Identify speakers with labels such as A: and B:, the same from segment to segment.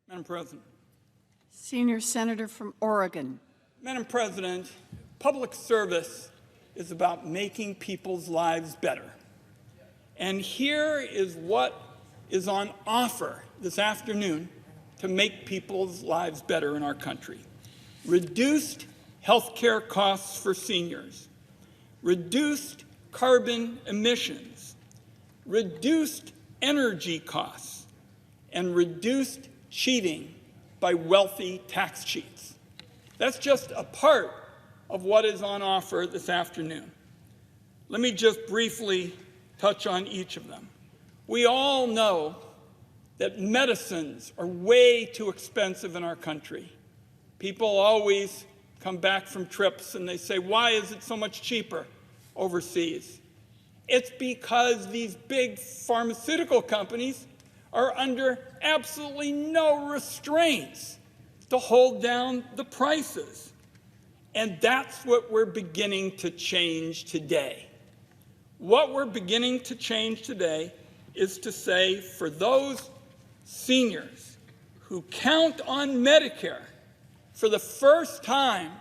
A: Madam President.
B: Senior Senator from Oregon.
A: Madam President, public service is about making people's lives better. And here is what is on offer this afternoon to make people's lives better in our country. Reduced health care costs for seniors, reduced carbon emissions, reduced energy costs, and reduced cheating by wealthy tax cheats. That's just a part of what is on offer this afternoon. Let me just briefly touch on each of them. We all know that medicines are way too expensive in our country. People always come back from trips and they say, why is it so much cheaper overseas? It's because these big pharmaceutical companies are under absolutely no restraints to hold down the prices. And that's what we're beginning to change today. What we're beginning to change today is to say, for those seniors who count on Medicare, for the first time,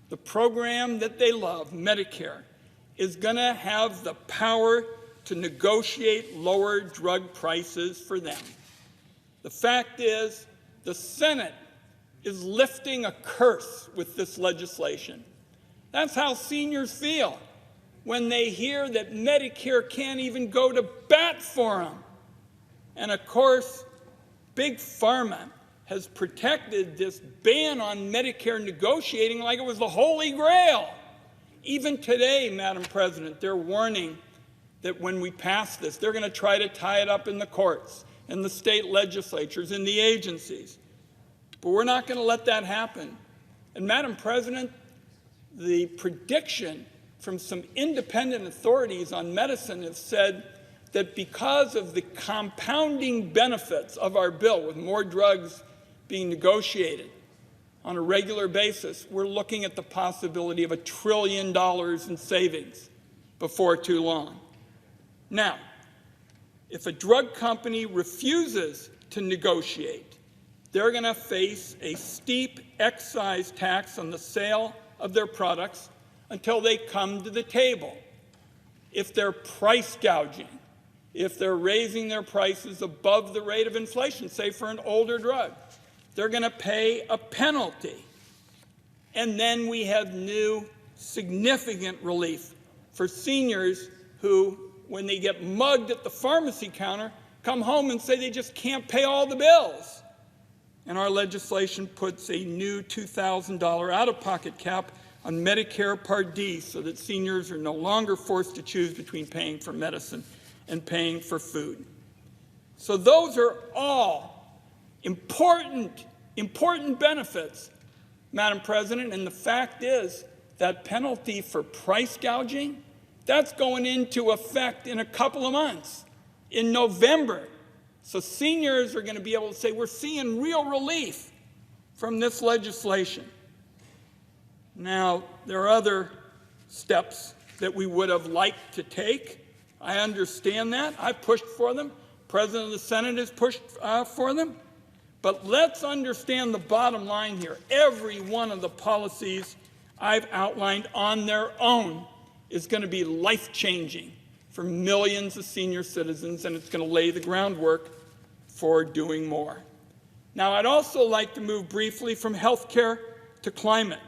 A: the program that they love, Medicare, is going to have the power to negotiate lower drug prices for them. The fact is, the Senate is lifting a curse with this legislation. That's how seniors feel when they hear that Medicare can't even go to bat for them. And of course, Big Pharma has protected this ban on Medicare negotiating like it was the Holy Grail. Even today, Madam President, they're warning that when we pass this, they're going to try to tie it up in the courts, in the state legislatures, in the agencies. But we're not going to let that happen. And Madam President, the prediction from some independent authorities on medicine have said that because of the compounding benefits of our bill, with more drugs being negotiated on a regular basis, we're looking at the possibility of $1 trillion in savings before too long. Now, if a drug company refuses to negotiate, they're going to face a steep excise tax on the sale of their products until they come to the table. If they're price gouging, if they're raising their prices above the rate of inflation, say for an older drug, they're going to pay a penalty. And then we have new significant relief for seniors who, when they get mugged at the pharmacy counter, come home and say they just can't pay all the bills. And our legislation puts a new $2,000 out-of-pocket cap on Medicare Part D so that seniors are no longer forced to choose between paying for medicine and paying for food. So those are all important benefits, Madam President, and the fact is that penalty for price gouging, that's going into effect in a couple of months, in November. So seniors are going to be able to say, we're seeing real relief from this legislation. Now, there are other steps that we would have liked to take. I understand that. I pushed for them. The President of the Senate has pushed for them. But let's understand the bottom line here. Every one of the policies I've outlined on their own is going to be life-changing for millions of senior citizens, and it's going to lay the groundwork for doing more. Now, I'd also like to move briefly from health care to climate,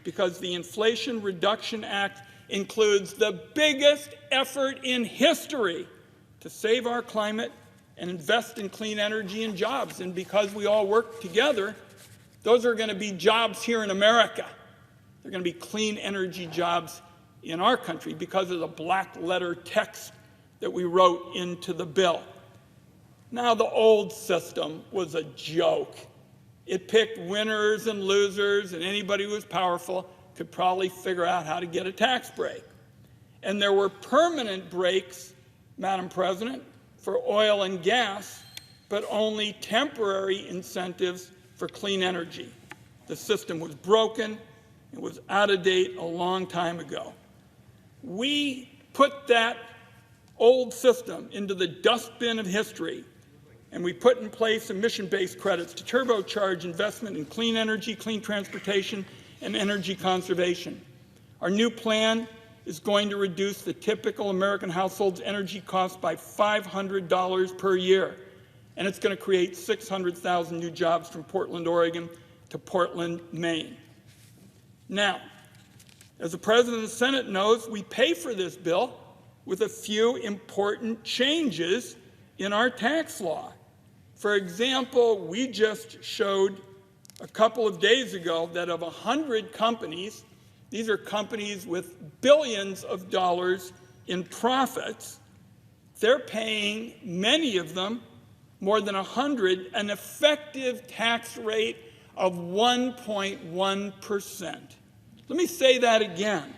A: because the Inflation Reduction Act includes the biggest effort in history to save our climate and invest in clean energy and jobs. And because we all work together, those are going to be jobs here in America. They're going to be clean energy jobs in our country because of the black letter text that we wrote into the bill. Now, the old system was a joke. It picked winners and losers, and anybody who was powerful could probably figure out how to get a tax break. And there were permanent breaks, Madam President, for oil and gas, but only temporary incentives for clean energy. The system was broken. It was out of date a long time ago. We put that old system into the dustbin of history And we put in place emission-based credits to turbocharge investment in clean energy, clean transportation, and energy conservation. Our new plan is going to reduce the typical American household's energy costs by $500 per year. And it's going to create 600,000 new jobs from Portland, Oregon to Portland, Maine. Now, as the President of the Senate knows, we pay for this bill with a few important changes in our tax law. For example, we just showed a couple of days ago that of 100 companies, these are companies with billions of dollars in profits, they're paying, many of them, more than 100, an effective tax rate of 1.1%. Let me say that again.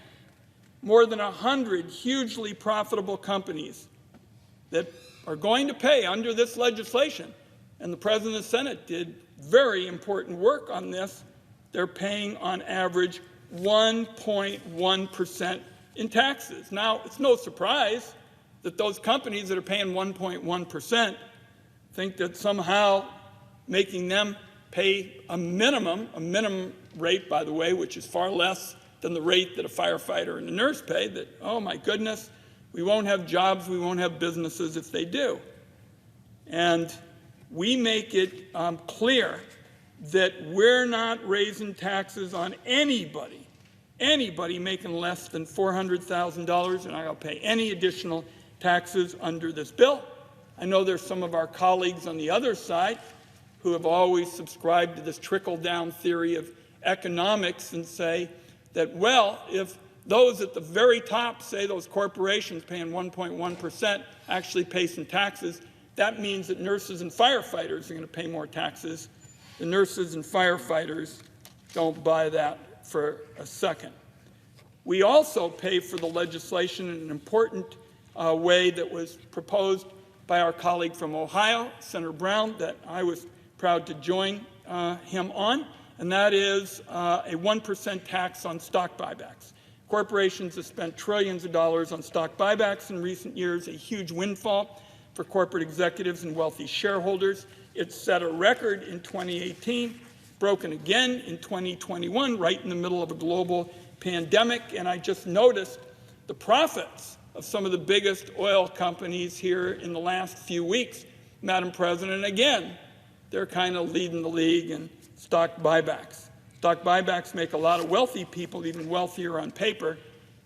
A: More than 100 hugely profitable companies that are going to pay under this legislation, and the President of the Senate did very important work on this, they're paying on average 1.1% in taxes. Now, it's no surprise that those companies that are paying 1.1% think that somehow making them pay a minimum rate, by the way, which is far less than the rate that a firefighter and a nurse pay, that, oh my goodness, we won't have jobs, we won't have businesses if they do. And we make it clear that we're not raising taxes on anybody making less than $400,000, and I'll pay any additional taxes under this bill. I know there's some of our colleagues on the other side who have always subscribed to this trickle-down theory of economics and say that, well, if those at the very top, say those corporations paying 1.1%, actually pay some taxes, that means that nurses and firefighters are going to pay more taxes. The nurses and firefighters don't buy that for a second. We also pay for the legislation in an important way that was proposed by our colleague from Ohio, Senator Brown, that I was proud to join him on, and that is a 1% tax on stock buybacks. Corporations have spent trillions of dollars on stock buybacks in recent years, a huge windfall for corporate executives and wealthy shareholders. It set a record in 2018, broken again in 2021, right in the middle of a global pandemic, and I just noticed the profits of some of the biggest oil companies here in the last few weeks, Madam President. Again, they're kind of leading the league in stock buybacks. Stock buybacks make a lot of wealthy people even wealthier on paper,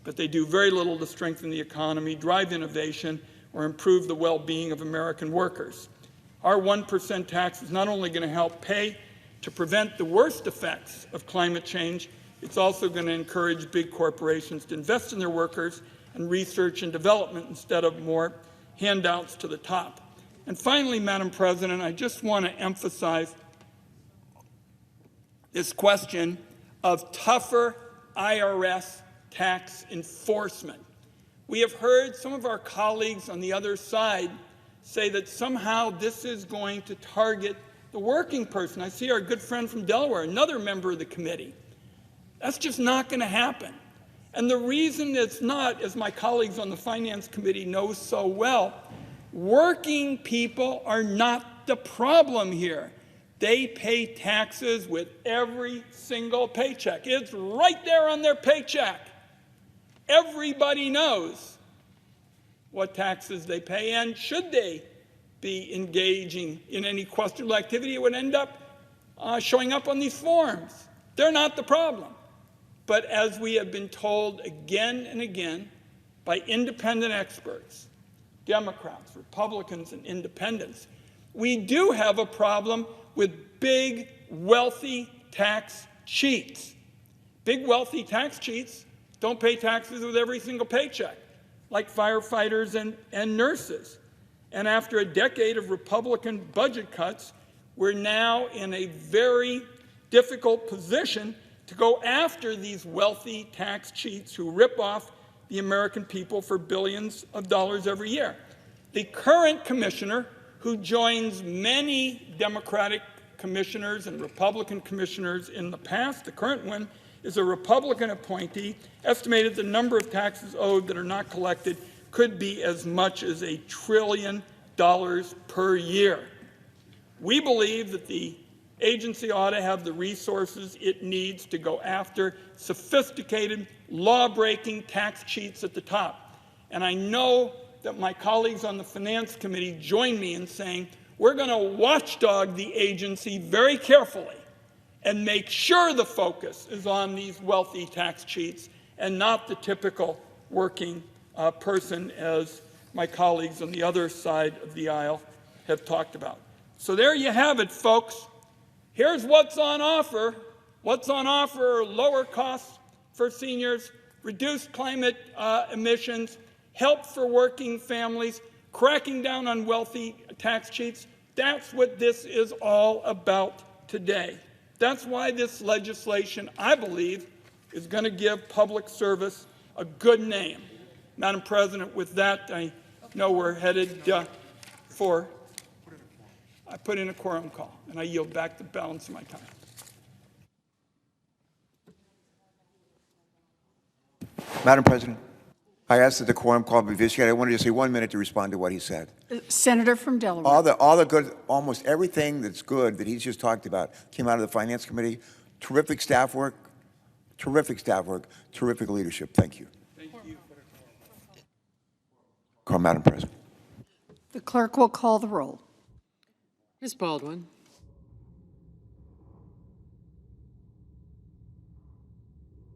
A: but they do very little to strengthen the economy, drive innovation, or improve the well-being of American workers. Our 1% tax is not only going to help pay to prevent the worst effects of climate change, it's also going to encourage big corporations to invest in their workers and research and development instead of more handouts to the top. And finally, Madam President, I just want to emphasize this question of tougher IRS tax enforcement. We have heard some of our colleagues on the other side say that somehow this is going to target the working person. I see our good friend from Delaware, another member of the committee. That's just not going to happen. And the reason it's not, as my colleagues on the Finance Committee know so well, working people are not the problem here. They pay taxes with every single paycheck. It's right there on their paycheck. Everybody knows what taxes they pay, and should they be engaging in any questionable activity, it would end up showing up on these forms. They're not the problem. But as we have been told again and again by independent experts, Democrats, Republicans, and independents, we do have a problem with big, wealthy tax cheats. Big, wealthy tax cheats don't pay taxes with every single paycheck, like firefighters and nurses. And after a decade of Republican budget cuts, we're now in a very difficult position to go after these wealthy tax cheats who rip off the American people for billions of dollars every year. The current commissioner, who joins many Democratic commissioners and Republican commissioners in the past, the current one is a Republican appointee, estimated the number of taxes owed that are not collected could be as much as $1 trillion per year. We believe that the agency ought to have the resources it needs to go after sophisticated, law-breaking tax cheats at the top. And I know that my colleagues on the Finance Committee join me in saying we're going to watchdog the agency very carefully and make sure the focus is on these wealthy tax cheats and not the typical working person, as my colleagues on the other side of the aisle have talked about. So there you have it, folks. Here's what's on offer. What's on offer are lower costs for seniors, reduced climate emissions, help for working families, cracking down on wealthy tax cheats. That's what this is all about today. That's why this legislation, I believe, is going to give public service a good name. Madam President, with that, I know we're headed for, I put in a quorum call, and I yield back the balance of my time.
C: Madam President, I asked that the quorum call be vitiated. I wanted to say 1 minute to respond to what he said.
B: Senator from Delaware.
C: All the good, almost everything that's good that he's just talked about came out of the Finance Committee. Terrific staff work, terrific leadership. Thank you.
A: Thank you.
C: Madam President.
B: The clerk will call the roll.
D: Ms. Baldwin.